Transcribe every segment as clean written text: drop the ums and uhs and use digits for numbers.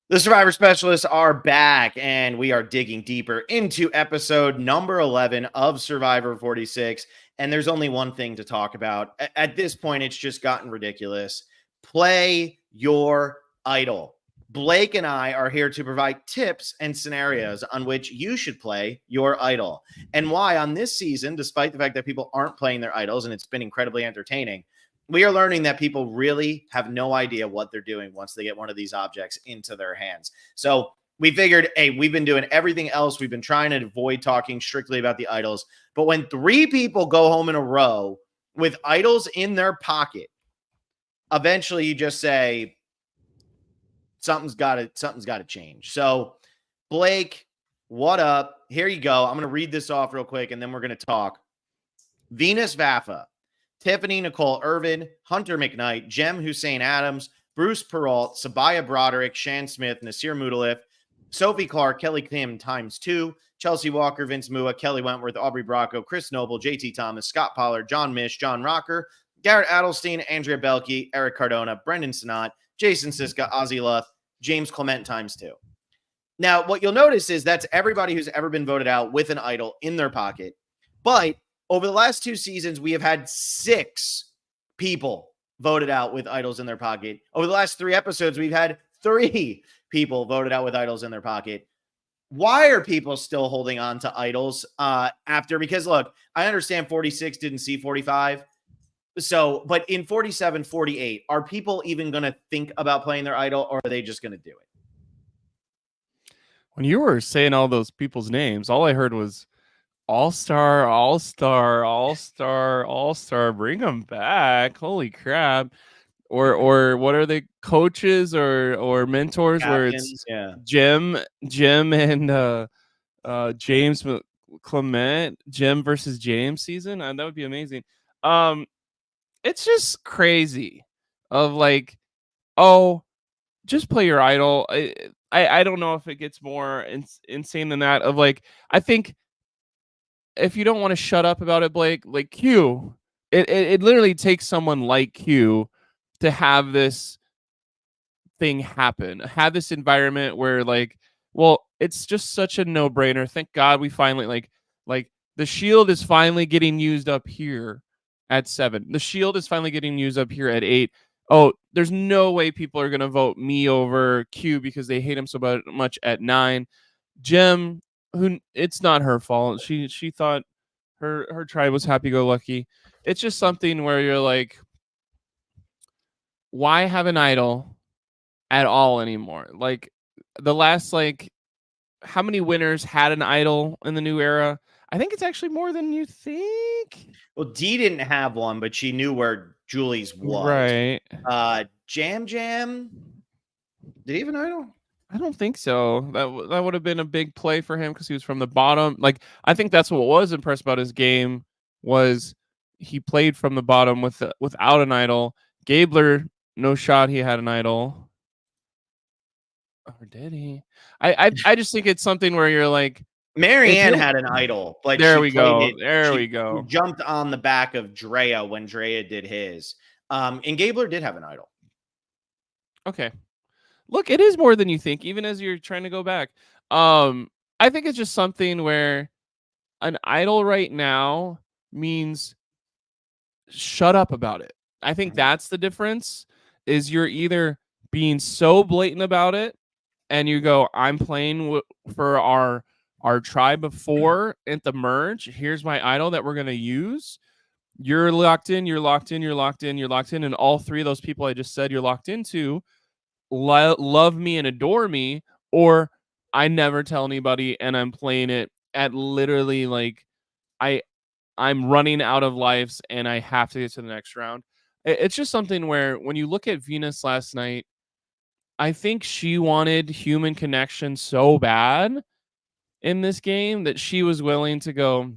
The Survivor Specialists are back, and we are digging deeper into episode number 11 of Survivor 46. And there's only one thing to talk about. At this point, it's just gotten ridiculous. Play your idol. Blake and I are here to provide tips and scenarios on which you should play your idol and why on this season, despite the fact that people aren't playing their idols and it's been incredibly entertaining, we are learning that people really have no idea what they're doing once they get one of these objects into their hands. So we figured, hey, we've been doing everything else. We've been trying to avoid talking strictly about the idols. But when 3 people go home in a row with idols in their pocket, eventually you just say, something's got to change. So Blake, what up? Here you go. I'm going to read this off real quick, and then we're going to talk. Venus Vaffa, Tiffany Nicole Irvin, Hunter McKnight, Jem Hussein Adams, Bruce Peralt, Sabaya Broderick, Shan Smith, Nasir Mudalif, Sophie Clark, Kelly Kim ×2, Chelsea Walker, Vince Mua, Kelly Wentworth, Aubrey Bracco, Chris Noble, JT Thomas, Scott Pollard, John Mish, John Rocker, Garrett Adelstein, Andrea Belke, Eric Cardona, Brendan Sinat, Jason Siska, Ozzy Luth, James Clement ×2. Now, what you'll notice is that's everybody who's ever been voted out with an idol in their pocket. But over the last 2 seasons, we have had 6 people voted out with idols in their pocket. Over the last 3 episodes, we've had 3 people voted out with idols in their pocket. Why are people still holding on to idols after? Because look, I understand 46 didn't see 45. So, but in 47, 48, are people even going to think about playing their idol, or are they just going to do it? When you were saying all those people's names, all I heard was All-Star, All-Star, All-Star, All-Star. Bring them back. Holy crap. Or what are they, coaches or mentors? Captains, where it's yeah. Jim and James Clement, Jim versus James season. That would be amazing. It's just crazy of like, oh, just play your idol. I don't know if it gets more insane than that. Of like, I think if you don't want to shut up about it, Blake, like Q, it literally takes someone like Q to have this thing happen, have this environment where like, well, it's just such a no-brainer. Thank God we finally like the shield is finally getting used up here at 7. The shield is finally getting used up here at 8. Oh, there's no way people are going to vote me over Q because they hate him so much at 9. Jem, who, it's not her fault. She thought her tribe was happy-go-lucky. It's just something where you're like, why have an idol at all anymore? Like the last, like, how many winners had an idol in the new era? I think it's actually more than you think. Well, Dee didn't have one, but she knew where Julie's was. Right. Jam, did he have an idol? I don't think so. That would have been a big play for him because he was from the bottom. Like, I think that's what was impressed about his game was he played from the bottom without an idol. Gabler, no shot he had an idol. Or did he? I just think it's something where you're like, Marianne had an idol, but there we go. There we go. Jumped on the back of Drea when Drea did his. And Gabler did have an idol. Okay. Look, it is more than you think, even as you're trying to go back. I think it's just something where an idol right now means shut up about it. I think that's the difference, is you're either being so blatant about it and you go, I'm playing for our tribe of 4 at the merge. Here's my idol that we're going to use. You're locked in, you're locked in, you're locked in, you're locked in. And all 3 of those people I just said you're locked into love me and adore me, or I never tell anybody and I'm playing it at literally like I'm running out of lives and I have to get to the next round. It's just something where when you look at Venus last night, I think she wanted human connection so bad in this game that she was willing to go,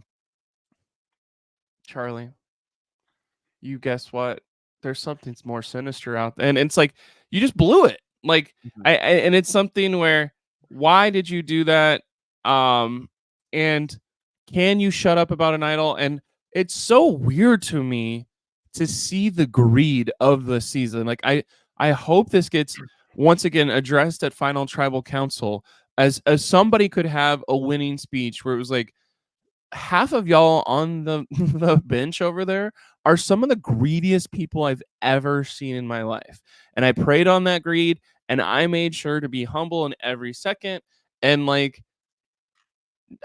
Charlie, you guess what? There's something more sinister out there. And it's like, you just blew it. Like, and it's something where, why did you do that? And can you shut up about an idol? And it's so weird to me to see the greed of the season. Like, I hope this gets once again addressed at Final Tribal Council as somebody could have a winning speech where it was like, half of y'all on the the bench over there are some of the greediest people I've ever seen in my life. And I preyed on that greed, and I made sure to be humble in every second and like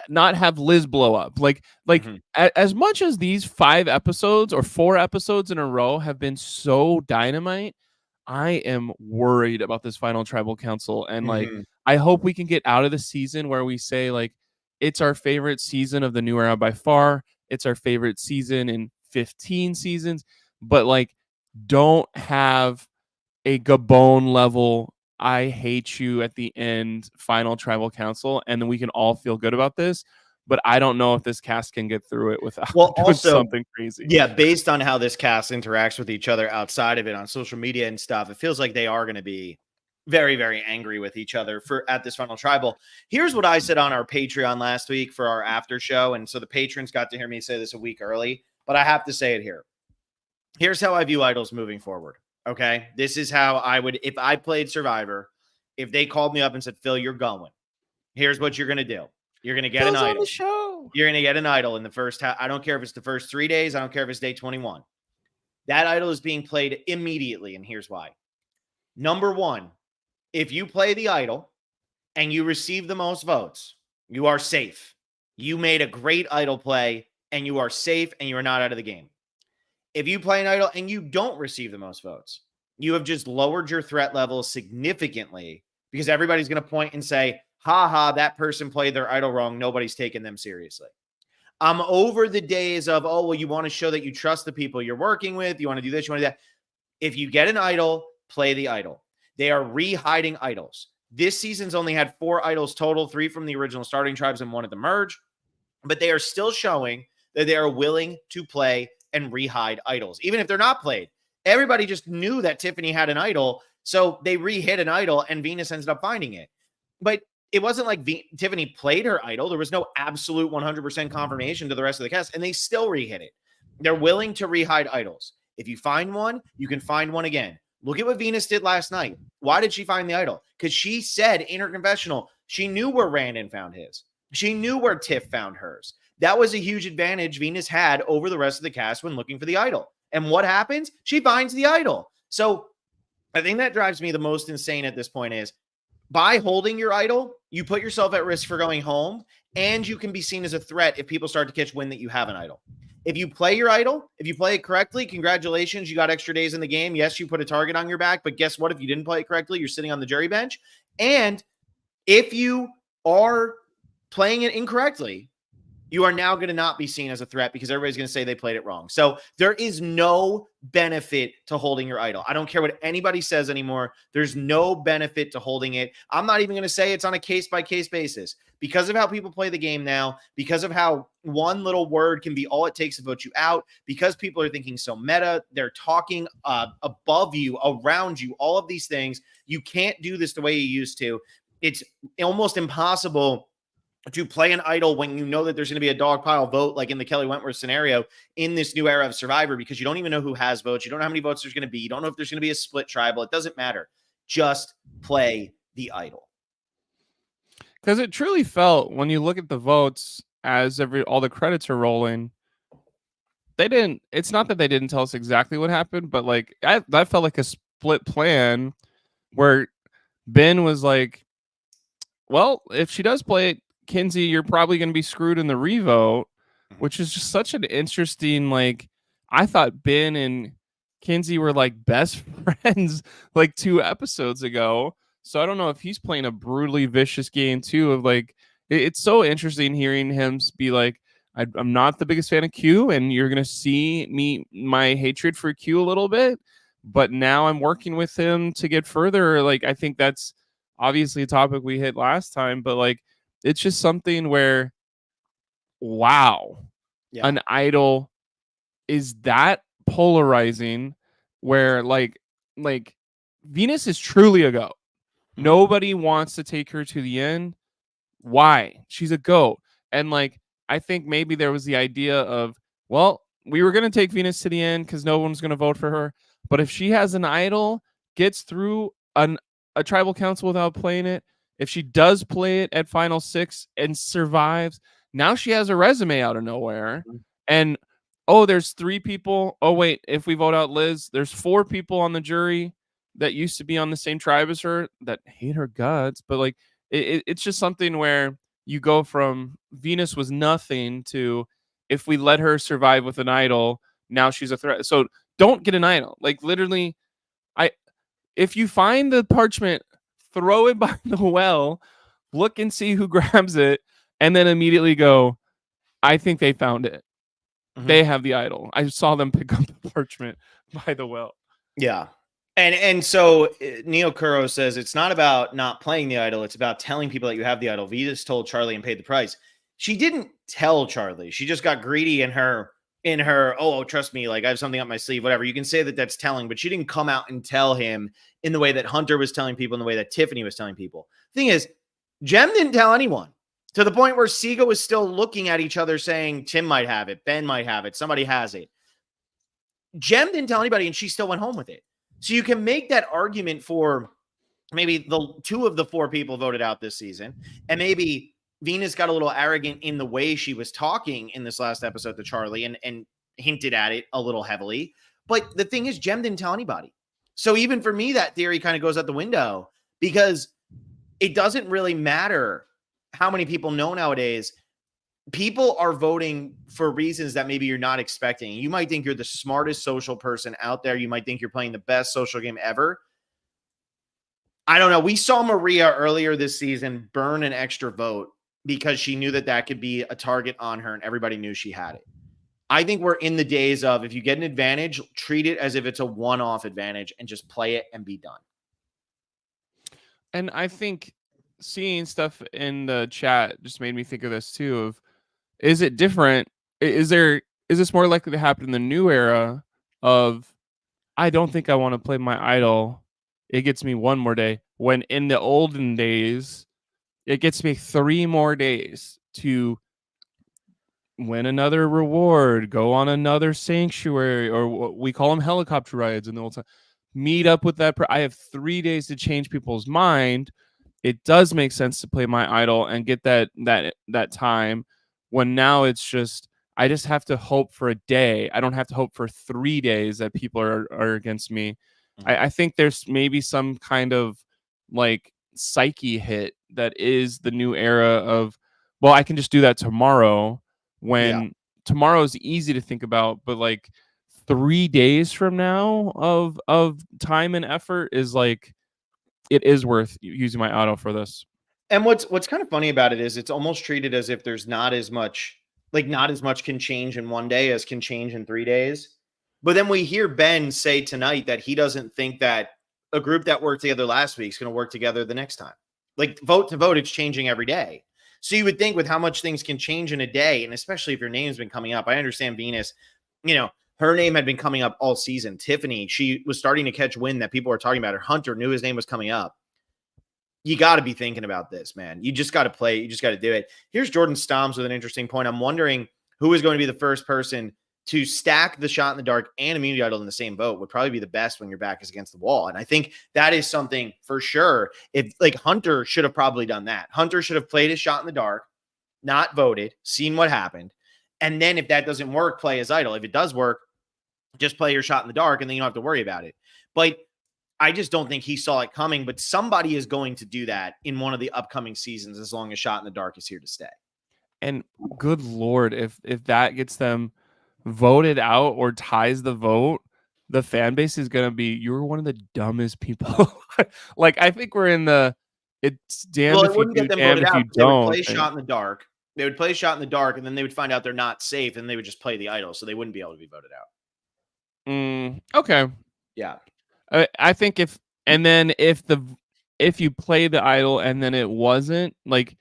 not have Liz blow up. Mhm. As much as these 5 episodes or 4 episodes in a row have been so dynamite, I am worried about this final tribal council. And like, Mhm. I hope we can get out of the season where we say like it's our favorite season of the new era by far. It's our favorite season in 15 seasons, but like don't have a Gabon level I hate you at the end final tribal council, and then we can all feel good about this. But I don't know if this cast can get through it without Well, doing also, something crazy. yeah, based on how this cast interacts with each other outside of it on social media and stuff, it feels like they are going to be very, very angry with each other for at this final tribal. Here's what I said on our Patreon last week for our after show. And so the patrons got to hear me say this a week early, but I have to say it here. Here's how I view idols moving forward. Okay. This is how I would, if I played Survivor, if they called me up and said, Phil, you're going, here's what you're going to do. You're going to get an Phil's on the idol. show. You're going to get an idol in the first half. I don't care if it's the first 3 days. I don't care if it's day 21. That idol is being played immediately. And here's why. Number one, if you play the idol and you receive the most votes, you are safe. You made a great idol play and you are safe and you are not out of the game. If you play an idol and you don't receive the most votes, you have just lowered your threat level significantly because everybody's going to point and say, ha ha, that person played their idol wrong. Nobody's taking them seriously. I'm over the days of, oh, well, you want to show that you trust the people you're working with. You want to do this, you want to do that. If you get an idol, play the idol. They are re-hiding idols. This season's only had 4 idols total, 3 from the original starting tribes and 1 at the merge, but they are still showing that they are willing to play and re-hide idols, even if they're not played. Everybody just knew that Tiffany had an idol, so they re-hit an idol and Venus ended up finding it. But it wasn't like Tiffany played her idol. There was no absolute 100% confirmation to the rest of the cast, and they still re-hit it. They're willing to re-hide idols. If you find one, you can find one again. Look at what Venus did last night. Why did she find the idol? Because she said in her confessional, she knew where Randon found his. She knew where Tiff found hers. That was a huge advantage Venus had over the rest of the cast when looking for the idol. And what happens? She finds the idol. So I think that drives me the most insane at this point is by holding your idol, you put yourself at risk for going home, and you can be seen as a threat if people start to catch wind that you have an idol. If you play your idol, if you play it correctly, congratulations, you got extra days in the game. Yes, you put a target on your back, but guess what? If you didn't play it correctly, you're sitting on the jury bench. And if you are playing it incorrectly, you are now going to not be seen as a threat because everybody's going to say they played it wrong. So there is no benefit to holding your idol. I don't care what anybody says anymore. There's no benefit to holding it. I'm not even going to say it's on a case-by-case basis because of how people play the game now, because of how one little word can be all it takes to vote you out, because people are thinking so meta, they're talking above you, around you, all of these things. You can't do this the way you used to. It's almost impossible to play an idol when you know that there's going to be a dog pile vote like in the Kelly Wentworth scenario in this new era of Survivor because you don't even know who has votes. You don't know how many votes there's going to be. You don't know if there's going to be a split tribal. It doesn't matter. Just play the idol. Because it truly felt when you look at the votes as all the credits are rolling, it's not that they didn't tell us exactly what happened, but like that felt like a split plan where Ben was like, well, if she does play it, Kinsey, you're probably going to be screwed in the revote, which is just such an interesting, like, I thought Ben and Kinsey were like best friends like 2 episodes ago. So I don't know if he's playing a brutally vicious game too of like, it's so interesting hearing him be like, I'm not the biggest fan of Q, and you're going to see my hatred for Q a little bit, but now I'm working with him to get further. Like, I think that's obviously a topic we hit last time, but like, it's just something where, wow, an idol is that polarizing where like Venus is truly a goat. Nobody wants to take her to the end. Why? She's a goat. And like, I think maybe there was the idea of, well, we were going to take Venus to the end because no one's going to vote for her. But if she has an idol, gets through a tribal council without playing it. If she does play it at Final 6 and survives, now she has a resume out of nowhere. And there's 3 people. Oh wait, if we vote out Liz, there's 4 people on the jury that used to be on the same tribe as her that hate her guts. But like, it's just something where you go from Venus was nothing to, if we let her survive with an idol, now she's a threat. So don't get an idol. Like literally, if you find the parchment, throw it by the well, look and see who grabs it, and then immediately go, I think they found it. They have the idol. I saw them pick up the parchment by the well. Yeah. And so Neo Kuro says it's not about not playing the idol. It's about telling people that you have the idol. Venus told Charlie and paid the price. She didn't tell Charlie. She just got greedy in her, oh, trust me, like I have something up my sleeve, whatever. You can say that that's telling, but she didn't come out and tell him in the way that Hunter was telling people, in the way that Tiffany was telling people. Thing is, Jem didn't tell anyone, to the point where Siga was still looking at each other saying, Tim might have it, Ben might have it, somebody has it. Jem didn't tell anybody, and she still went home with it. So you can make that argument for maybe the 2 of the 4 people voted out this season, and maybe Venus got a little arrogant in the way she was talking in this last episode to Charlie and hinted at it a little heavily. But the thing is, Jem didn't tell anybody. So even for me, that theory kind of goes out the window, because it doesn't really matter how many people know nowadays. People are voting for reasons that maybe you're not expecting. You might think you're the smartest social person out there. You might think you're playing the best social game ever. I don't know. We saw Maria earlier this season burn an extra vote because she knew that could be a target on her, and everybody knew she had it. I think we're in the days of, if you get an advantage, treat it as if it's a one-off advantage and just play it and be done. And I think seeing stuff in the chat just made me think of this too, of, is it different? Is this more likely to happen in the new era of, I don't think I want to play my idol, it gets me 1 more day, when in the olden days it gets me 3 more days to win another reward, go on another sanctuary, or what we call them helicopter rides in the old time, meet up with that I have 3 days to change people's mind. It does make sense to play my idol and get that time, when now it's just, I just have to hope for a day. I don't have to hope for 3 days that people are against me. I think there's maybe some kind of like psyche hit that is the new era of, well, I can just do that tomorrow, when tomorrow is easy to think about, but like 3 days from now of time and effort is like, it is worth using my auto for this. And what's kind of funny about it is it's almost treated as if there's not as much can change in 1 day as can change in 3 days. But then we hear Ben say tonight that he doesn't think that a group that worked together last week is going to work together the next time. Like vote to vote, it's changing every day. So you would think with how much things can change in a day, and especially if your name's been coming up. I understand Venus, her name had been coming up all season. Tiffany, she was starting to catch wind that people were talking about her. Hunter knew his name was coming up. You got to be thinking about this, man. You just got to play. You just got to do it. Here's Jordan Stoms with an interesting point. I'm wondering who is going to be the first person to stack the shot in the dark and immunity idol in the same vote. Would probably be the best when your back is against the wall. And I think that is something for sure. If like Hunter should have probably done that. Hunter should have played his shot in the dark, not voted, seen what happened. And then if that doesn't work, play his idol. If it does work, just play your shot in the dark and then you don't have to worry about it. But I just don't think he saw it coming, but somebody is going to do that in one of the upcoming seasons, as long as Shot in the Dark is here to stay. And good Lord, if that gets them voted out or ties the vote, the fan base is going to be, you're one of the dumbest people. Like, I think we're in the, it's damn if you do, damn if you don't. They would play Shot in the Dark. They would play Shot in the Dark, and then they would find out they're not safe, and they would just play the idol, so they wouldn't be able to be voted out. Okay. Yeah. I think if you play the idol and then it wasn't, like,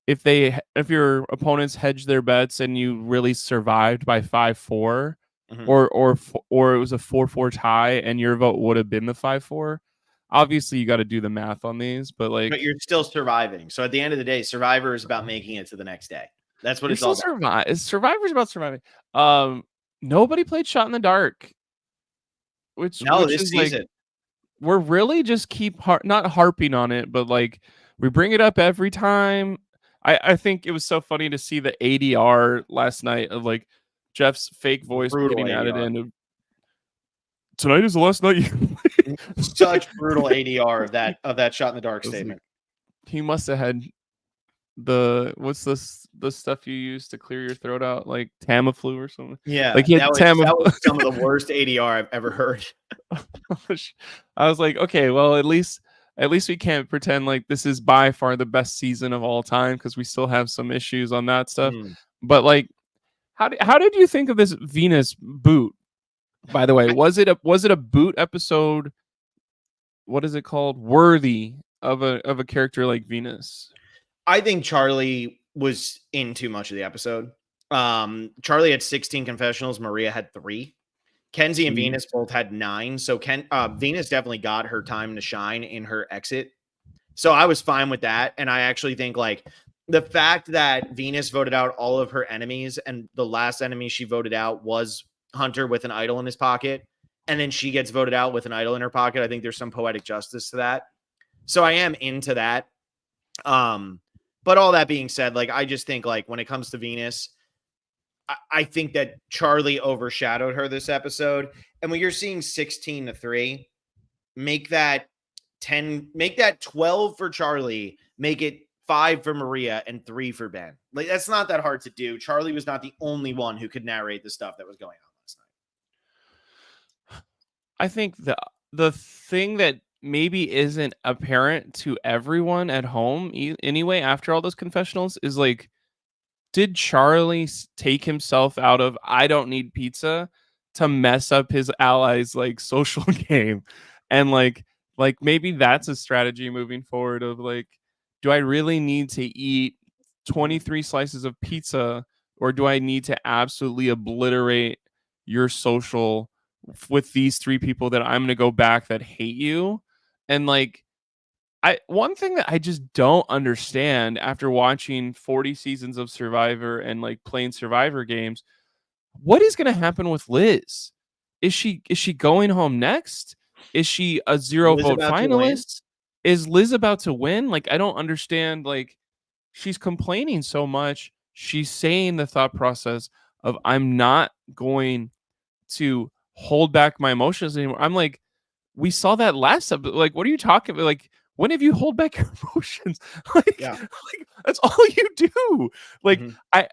if your opponents hedged their bets and you really survived by 5-4, or it was a 4-4 tie and your vote would have been the 5-4, obviously you got to do the math on these, but you're still surviving. So at the end of the day, Survivor is about making it to the next day. That's what it's all about. Survivor's about surviving. Nobody played Shot in the Dark. Which this season. we're really just not harping on it, but like we bring it up every time. I think it was so funny to see the ADR last night of like Jeff's fake voice Brutal getting added ADR. in. Tonight is the last night you. Such brutal ADR of that shot in the dark I was like, statement. he must have had what's the stuff you use to clear your throat out, like Tamiflu or something. Yeah, Like he had that Tamiflu. was some of the worst ADR I've ever heard. I was like, okay, well, at least we can't pretend like this is by far the best season of all time because we still have some issues on that stuff. Mm. But like, how did you think of this Venus boot? By the way, was it a boot episode? What is it called? Worthy of a character like Venus? I think Charlie was in too much of the episode. Charlie had 16 confessionals. Maria had 3. Kenzie and Venus both had 9. So Venus definitely got her time to shine in her exit. So I was fine with that. And I actually think like the fact that Venus voted out all of her enemies and the last enemy she voted out was Hunter with an idol in his pocket. And then she gets voted out with an idol in her pocket. I think there's some poetic justice to that. So I am into that. But all that being said, like, I just think like when it comes to Venus, I think that Charlie overshadowed her this episode. And when you're seeing 16-3, make that 10, make that 12 for Charlie, make it 5 for Maria and 3 for Ben. Like, that's not that hard to do. Charlie was not the only one who could narrate the stuff that was going on last night. I think the thing that maybe isn't apparent to everyone at home anyway after all those confessionals is like, did Charlie take himself out of I don't need pizza to mess up his allies like social game? And like maybe that's a strategy moving forward of like, do I really need to eat 23 slices of pizza, or do I need to absolutely obliterate your social with these 3 people that I'm going to go back that hate you? And like, one thing that I just don't understand after watching 40 seasons of Survivor and like playing Survivor games, what is going to happen with Liz? Is she going home next? Is she a 0 Liz vote about to win? finalist? Is Liz about to win? Like, I don't understand. Like, she's complaining so much. She's saying the thought process of I'm not going to hold back my emotions anymore. I'm like, we saw that last episode. Like, what are you talking about? Like, when have you hold back your emotions? Like, Yeah. like that's all you do. Like,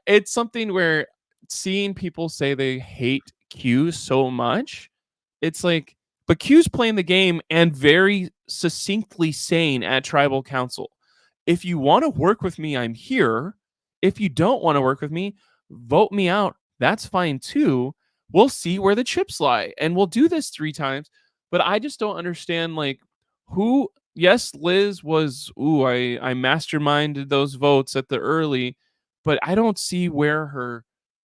it's something where seeing people say they hate Q so much, it's like, but Q's playing the game and very succinctly saying at Tribal Council, if you want to work with me, I'm here. If you don't want to work with me, vote me out. That's fine too. We'll see where the chips lie. And we'll do this 3 times. But I just don't understand, like, who. Yes, Liz was. Ooh, I masterminded those votes at the early, but I don't see where her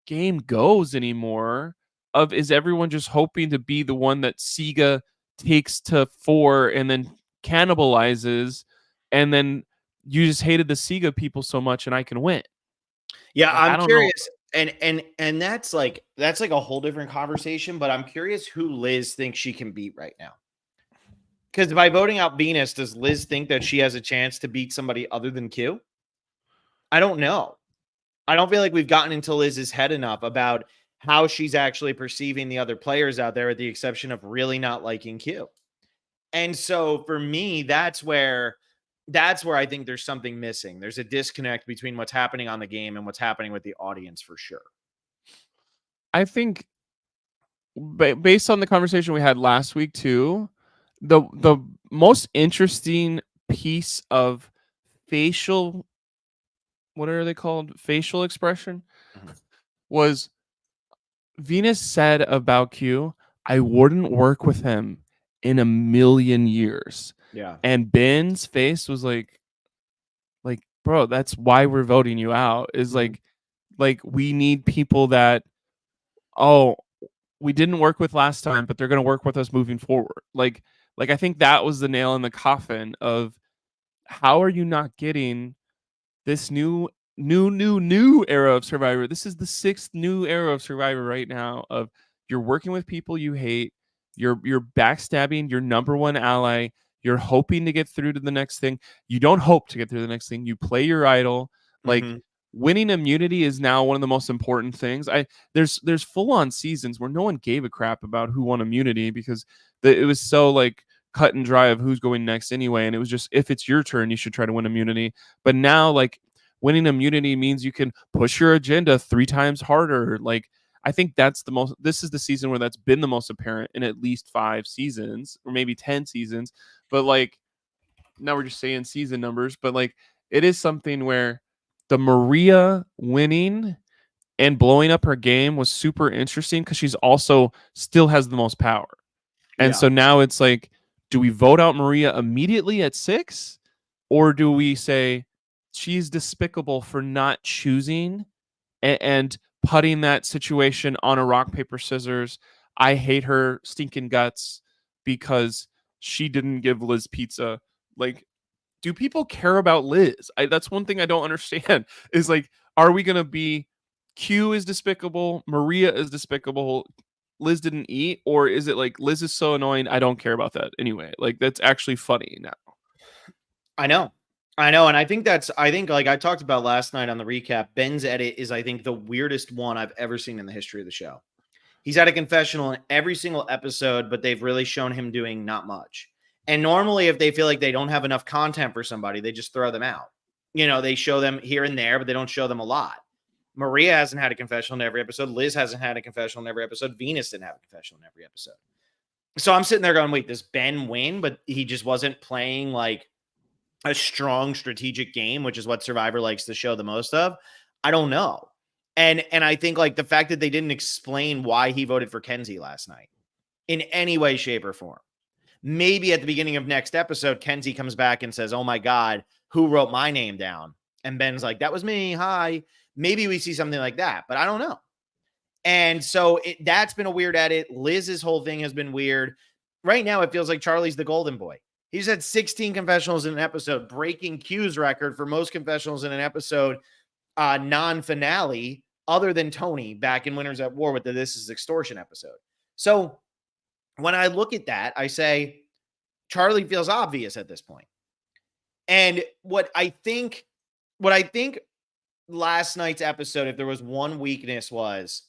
game goes anymore. Of is everyone just hoping to be the one that Siga takes to 4 and then cannibalizes, and then you just hated the Siga people so much, and I can win. Yeah, Like, I'm curious. And that's like a whole different conversation, but I'm curious who Liz thinks she can beat right now. Because by voting out Venus, does Liz think that she has a chance to beat somebody other than Q? I don't know. I don't feel like we've gotten into Liz's head enough about how she's actually perceiving the other players out there, with the exception of really not liking Q. And so for me, that's where I think there's something missing. There's a disconnect between what's happening on the game and what's happening with the audience for sure. I think based on the conversation we had last week too, the most interesting piece of facial, what are they called? Facial expression was Venus said about Q, I wouldn't work with him in a million years. Yeah. And Ben's face was like, bro, that's why we're voting you out. Is like we need people that, oh, we didn't work with last time, but they're gonna work with us moving forward. Like I think that was the nail in the coffin of how are you not getting this new era of Survivor? This is the 6th new era of Survivor right now of you're working with people you hate. You're backstabbing your number one ally. You're hoping to get through to the next thing. You don't hope to get through the next thing. You play your idol. Like winning immunity is now one of the most important things. There's full on seasons where no one gave a crap about who won immunity because it was so like cut and dry of who's going next anyway, and it was just if it's your turn, you should try to win immunity. But now like winning immunity means you can push your agenda 3 times harder. Like I think this is the season where that's been the most apparent in at least 5 seasons or maybe 10 seasons. But like now we're just saying season numbers, but like it is something where the Maria winning and blowing up her game was super interesting because she's also still has the most power. And so now it's like, do we vote out Maria immediately at 6? Or do we say she's despicable for not choosing and putting that situation on a rock, paper, scissors? I hate her stinking guts because she didn't give Liz pizza. Like, do people care about Liz? That's one thing I don't understand is like, are we going to be Q is despicable, Maria is despicable, Liz didn't eat, or is it like Liz is so annoying I don't care about that anyway? Like that's actually funny now. I know. And I think like I talked about last night on the recap, Ben's edit is I think the weirdest one I've ever seen in the history of the show. He's had a confessional in every single episode, but they've really shown him doing not much. And normally if they feel like they don't have enough content for somebody, they just throw them out. They show them here and there, but they don't show them a lot. Maria hasn't had a confessional in every episode. Liz hasn't had a confessional in every episode. Venus didn't have a confessional in every episode. So I'm sitting there going, wait, does Ben win? But he just wasn't playing like a strong strategic game, which is what Survivor likes to show the most of. I don't know. And I think like the fact that they didn't explain why he voted for Kenzie last night in any way, shape, or form. Maybe at the beginning of next episode, Kenzie comes back and says, oh my God, who wrote my name down? And Ben's like, that was me. Hi. Maybe we see something like that, but I don't know. And so that's been a weird edit. Liz's whole thing has been weird. Right now, it feels like Charlie's the golden boy. He's had 16 confessionals in an episode, breaking Q's record for most confessionals in an episode, non-finale, other than Tony back in Winners at War with the This Is Extortion episode. So when I look at that, I say Charlie feels obvious at this point. And what I think last night's episode, if there was one weakness, was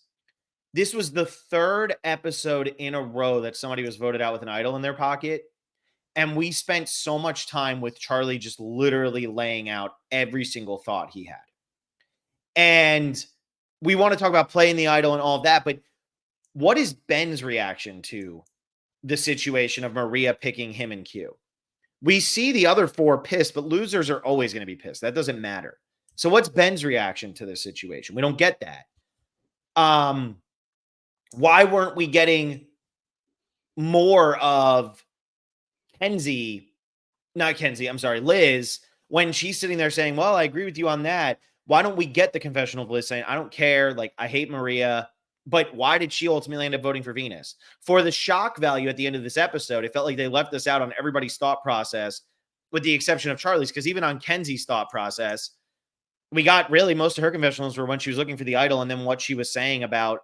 this was the 3rd episode in a row that somebody was voted out with an idol in their pocket. And we spent so much time with Charlie just literally laying out every single thought he had. And we want to talk about playing the idol and all of that, but what is Ben's reaction to the situation of Maria picking him and Q? We see the other 4 pissed, but losers are always going to be pissed. That doesn't matter. So what's Ben's reaction to this situation? We don't get that. Why weren't we getting more of Liz, when she's sitting there saying, well, I agree with you on that. Why don't we get the confessional of Liz saying, I don't care. Like, I hate Maria, but why did she ultimately end up voting for Venus? For the shock value at the end of this episode, it felt like they left us out on everybody's thought process with the exception of Charlie's. Because even on Kenzie's thought process, we got really most of her confessionals were when she was looking for the idol and then what she was saying about,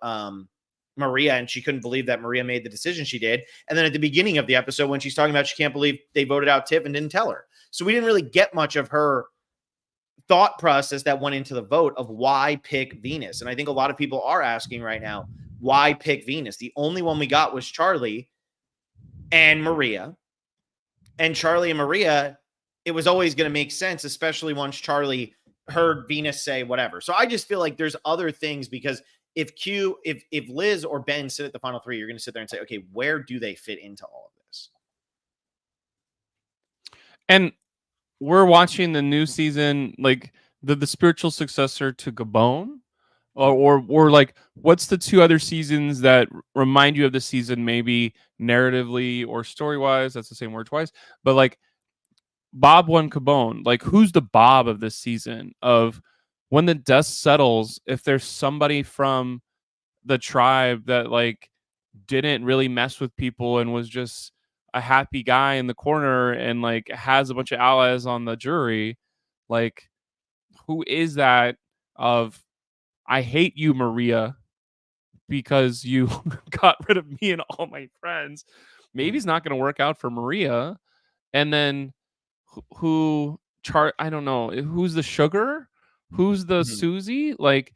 Maria, and she couldn't believe that Maria made the decision she did. And then at the beginning of the episode, when she's talking about she can't believe they voted out Tiff and didn't tell her. So we didn't really get much of her thought process that went into the vote of why pick Venus. And I think a lot of people are asking right now, why pick Venus? The only one we got was Charlie and Maria. And Charlie and Maria, it was always going to make sense, especially once Charlie heard Venus say whatever. So I just feel like there's other things because if Liz or Ben sit at the final 3, you're going to sit there and say, okay, where do they fit into all of this? And we're watching the new season, like the spiritual successor to Gabon, or like what's the 2 other seasons that remind you of the season, maybe narratively or story wise? That's the same word twice, but like Bob won Gabon. Like who's the Bob of this season? Of when the dust settles, if there's somebody from the tribe that like didn't really mess with people and was just a happy guy in the corner and like has a bunch of allies on the jury, like who is that? Of I hate you, Maria, because you got rid of me and all my friends. Maybe it's not going to work out for Maria. And then I don't know who's the sugar, who's the Mhm. Susie. Like,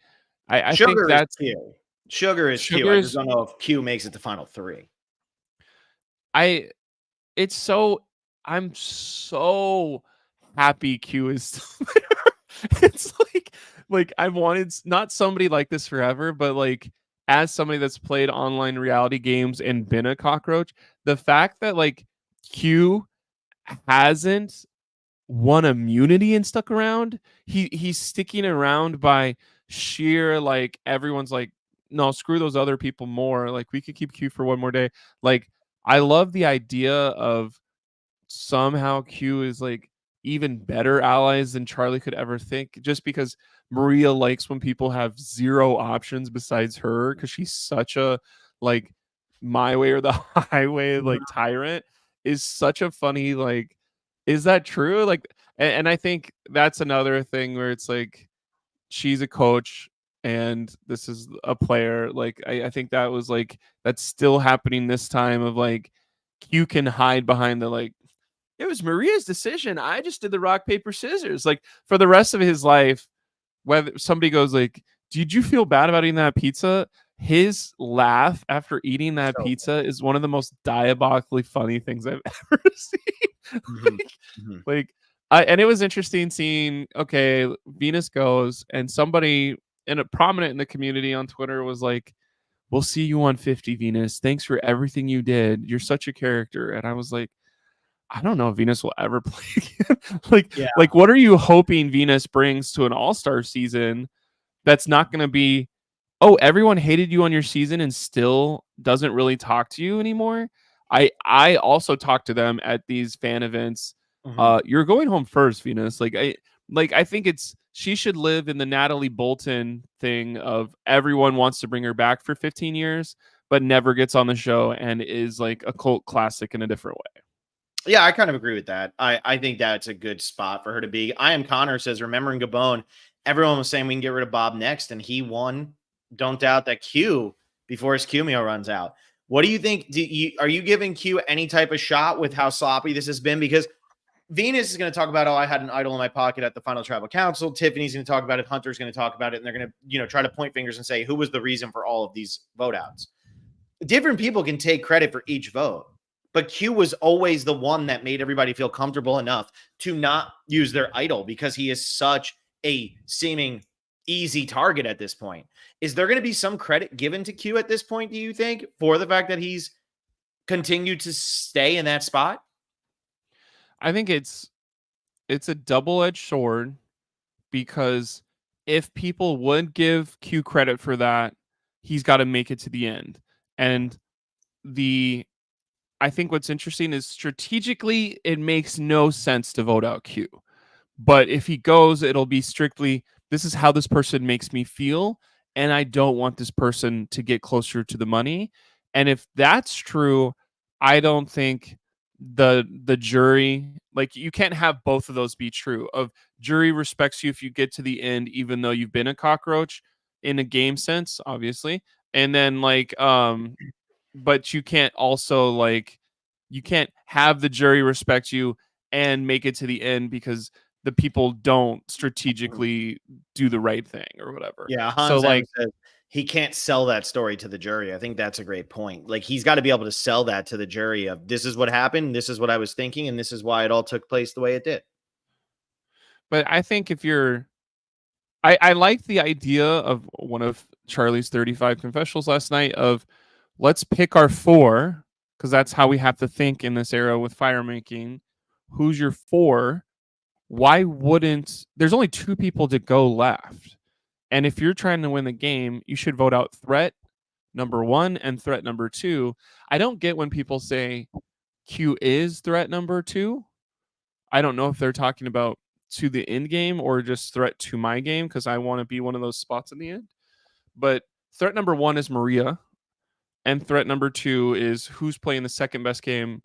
I think Sugar is that's Q. Sugar is Q. I just sugar's. don't know if Q makes it to final three. I it's so I'm so happy Q is still there. It's like I've wanted not somebody like this forever, but like as somebody that's played online reality games and been a cockroach, the fact that like Q hasn't won immunity and stuck around, he's sticking around by sheer like everyone's like, no, screw those other people more. Like we could keep Q for one more day. Like I love the idea of somehow Q is like even better allies than Charlie could ever think, just because Maria likes when people have zero options besides her because she's such a like my way or the highway Mhm. like tyrant is such a funny like is that true? Like and I think that's another thing where it's like she's a coach and this is a player. Like I think that was like that's still happening this time of like Q can hide behind the like it was Maria's decision. I just did the rock paper scissors. Like for the rest of his life, whether somebody goes like, "Did you feel bad about eating that pizza?" His laugh after eating that So pizza is one of the most diabolically funny things I've ever seen. mhm, like, mhm. like and it was interesting seeing. Okay, Venus goes, and somebody in a prominent in the community on Twitter was like, "We'll see you on 50, Venus. Thanks for everything you did. You're such a character." And I was like, I don't know if Venus will ever play again. Yeah. like what are you hoping Venus brings to an all-star season that's not going to be, oh, everyone hated you on your season and still doesn't really talk to you anymore? I also talk to them at these fan events. Mhm. You're going home first, Venus. I think it's she should live in the Natalie Bolton thing of everyone wants to bring her back for 15 years but never gets on the show and is like a cult classic in a different way. Yeah, I kind of agree with that. I think that's a good spot for her to be. I am Connor says, remembering Gabon, everyone was saying we can get rid of Bob next, and he won. Don't doubt that Q before his Q meal runs out. What do you think? Are you giving Q any type of shot with how sloppy this has been? Because Venus is going to talk about, oh, I had an idol in my pocket at the final tribal council. Tiffany's going to talk about it. Hunter's going to talk about it. And they're going to, try to point fingers and say, who was the reason for all of these vote outs? Different people can take credit for each vote, but Q was always the one that made everybody feel comfortable enough to not use their idol because he is such a seeming easy target at this point. Is there going to be some credit given to Q at this point, do you think, for the fact that he's continued to stay in that spot? I think it's a double-edged sword because if people would give Q credit for that, he's got to make it to the end. And the I think what's interesting is strategically it makes no sense to vote out Q. But if he goes, it'll be strictly this is how this person makes me feel and I don't want this person to get closer to the money. And if that's true, I don't think the jury like you can't have both of those be true of jury respects you if you get to the end even though you've been a cockroach in a game sense obviously and then but you can't also like you can't have the jury respect you and make it to the end because the people don't strategically do the right thing or whatever. Yeah, So Hans M like says he can't sell that story to the jury. I think that's a great point. Like he's got to be able to sell that to the jury of this is what happened, this is what I was thinking, and this is why it all took place the way it did. but I think if you're I like the idea of one of Charlie's 35 confessionals last night of let's pick our four because that's how we have to think in this era with fire making. Who's your four? Why wouldn't there's only two people to go left? And if you're trying to win the game, you should vote out threat number one and threat number two. I don't get when people say Q is threat number two. I don't know if they're talking about to the end game or just threat to my game because I want to be one of those spots in the end. But threat number one is Maria, and threat number two is who's playing the second best game.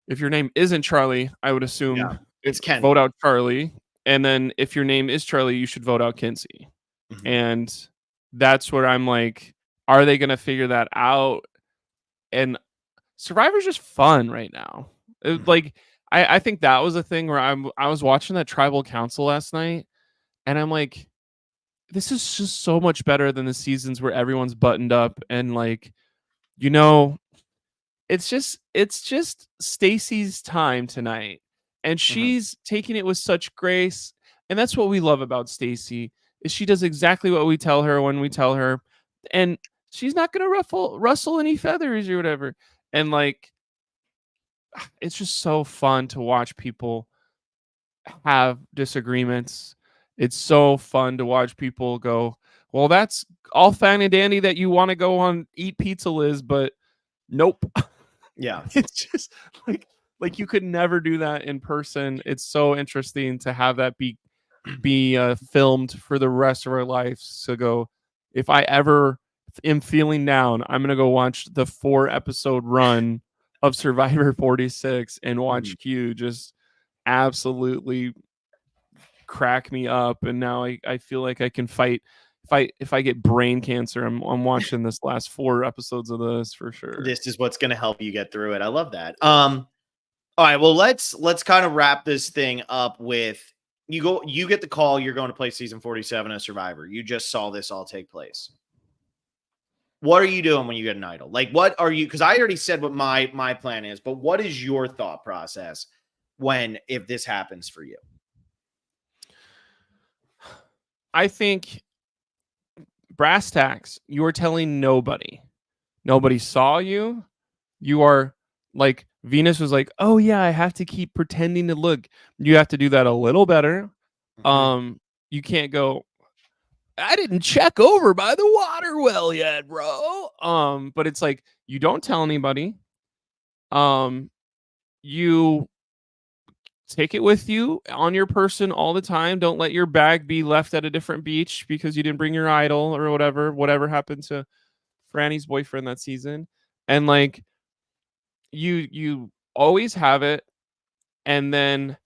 If your name isn't Charlie, I would Yeah, assume it's Ken. vote out Charlie. And then if your name is Charlie, you should vote out Kinsey. Mhm. And that's where I'm like, are they going to figure that out? And Survivor's just fun right now. Like I think that was a thing where I was watching that tribal council last night, and I'm like, this is just so much better than the seasons where everyone's buttoned up and like, you know, it's just Stacy's time tonight, and she's taking it with such grace, and that's what we love about Stacy is she does exactly what we tell her when we tell her, and she's not gonna rustle any feathers or whatever. And like, it's just so fun to watch people have disagreements. It's so fun to watch people go, well, that's all fine and dandy that you want to go on eat pizza, Liz, but nope. Yeah. It's just like you could never do that in person. It's so interesting to have that be filmed for the rest of our lives. To go, if I ever am feeling down, I'm gonna go watch the 4-episode run of Survivor 46 and watch Q just absolutely crack me up. And now I feel like I can fight. If I get brain cancer, I'm watching this last 4 episodes of this for sure. This is what's going to help you get through it. I love that. All right, well, let's kind of wrap this thing up with you get the call. You're going to play season 47 of Survivor. You just saw this all take place. What are you doing when you get an idol? Like, what are you? Because I already said what my plan is, but what is your thought process if this happens for you? I think brass tacks, you are telling nobody. Nobody saw you. You are like, Venus was like, oh yeah, I have to keep pretending to look. You have to do that a little better. You can't go, I didn't check over by the water well yet, bro. But it's like, you don't tell anybody. You take it with you on your person all the time. Don't let your bag be left at a different beach because you didn't bring your idol or whatever happened to Franny's boyfriend that season. And like, you always have it. And then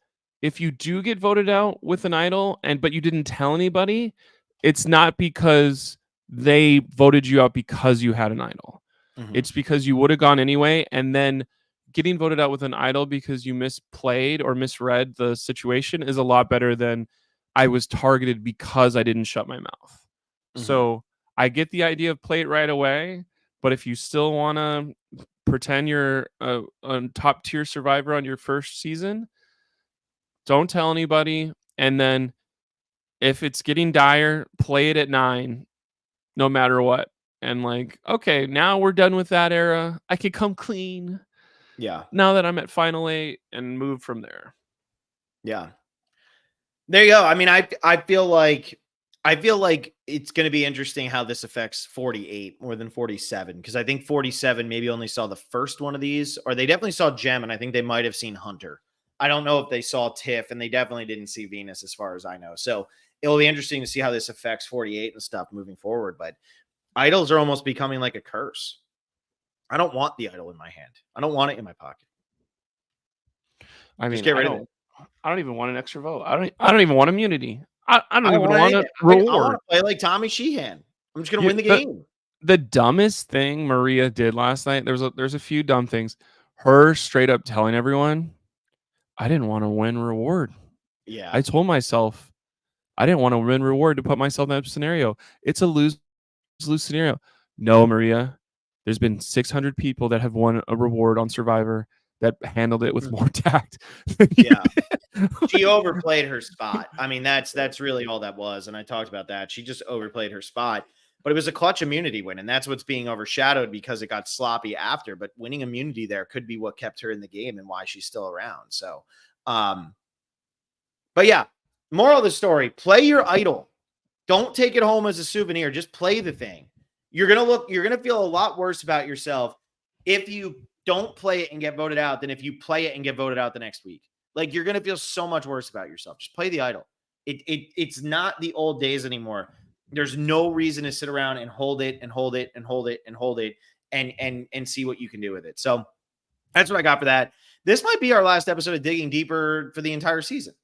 if you do get voted out with an idol but you didn't tell anybody, it's not because they voted you out because you had an idol. It's because you would have gone anyway. And then getting voted out with an idol because you misplayed or misread the situation is a lot better than I was targeted because I didn't shut my mouth. So I get the idea of play it right away. But if you still want to pretend you're a top tier survivor on your first season, don't tell anybody. And then if it's getting dire, play it at 9, no matter what. And like, okay, now we're done with that era. I can come clean. Yeah. Now that I'm at final 8 and move from there. Yeah. There you go. I mean, I feel like it's going to be interesting how this affects 48 more than 47, because I think 47 maybe only saw the first one of these, or they definitely saw Jem, and I think they might have seen Hunter. I don't know if they saw Tiff, and they definitely didn't see Venus as far as I know. So it'll be interesting to see how this affects 48 and stuff moving forward. But idols are almost becoming like a curse. I don't want the idol in my hand. I don't want it in my pocket. I mean, just get rid of it. I don't even want an extra vote. I don't even want immunity. I don't even want a reward. I want to play like Tommy Sheehan. I'm just going to win the game. The dumbest thing Maria did last night, there's a few dumb things. Her straight up telling everyone, I didn't want to win reward. Yeah. I told myself I didn't want to win reward to put myself in that scenario. It's a lose-lose scenario. No, Maria. There's been 600 people that have won a reward on Survivor that handled it with more tact. Yeah. She overplayed her spot. I mean, that's really all that was. And I talked about that. She just overplayed her spot. But it was a clutch immunity win, and that's what's being overshadowed because it got sloppy after. But winning immunity there could be what kept her in the game and why she's still around. So, but yeah, moral of the story, play your idol. Don't take it home as a souvenir. Just play the thing. You're going to feel a lot worse about yourself if you don't play it and get voted out than if you play it and get voted out the next week. Like, you're going to feel so much worse about yourself. Just play the idol. It's not the old days anymore. There's no reason to sit around and hold it and hold it and hold it and hold it and see what you can do with it. So that's what I got for that. This might be our last episode of Digging Deeper for the entire season,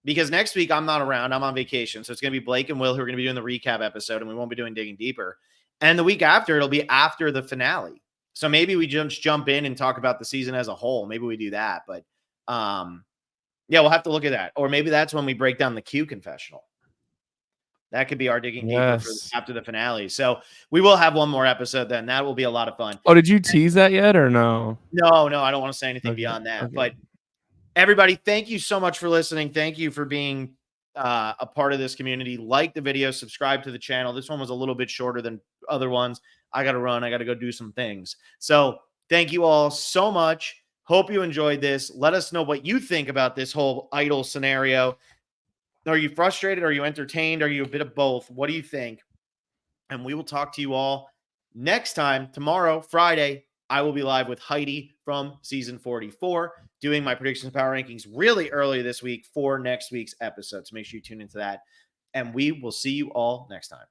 because next week I'm not around. I'm on vacation. So it's going to be Blake and Will who are going to be doing the recap episode, and we won't be doing Digging Deeper. And the week after, it'll be after the finale. So maybe we just jump in and talk about the season as a whole. Maybe we do that. But yeah, we'll have to look at that. Or maybe that's when we break down the Q confessional. That could be our digging deeper for after the finale. So we will have one more episode then. That will be a lot of fun. Oh, did you tease that yet or no? No, I don't want to say anything beyond that. But everybody, thank you so much for listening. Thank you for being a part of this community. Like the video, subscribe to the channel. This one was a little bit shorter than other ones. I got to run. I got to go do some things. So thank you all so much. Hope you enjoyed this. Let us know what you think about this whole idol scenario. Are you frustrated? Are you entertained? Are you a bit of both? What do you think? And we will talk to you all next time. Tomorrow, Friday, I will be live with Heidi from season 44, doing my predictions power rankings really early this week for next week's episode. So make sure you tune into that. And we will see you all next time.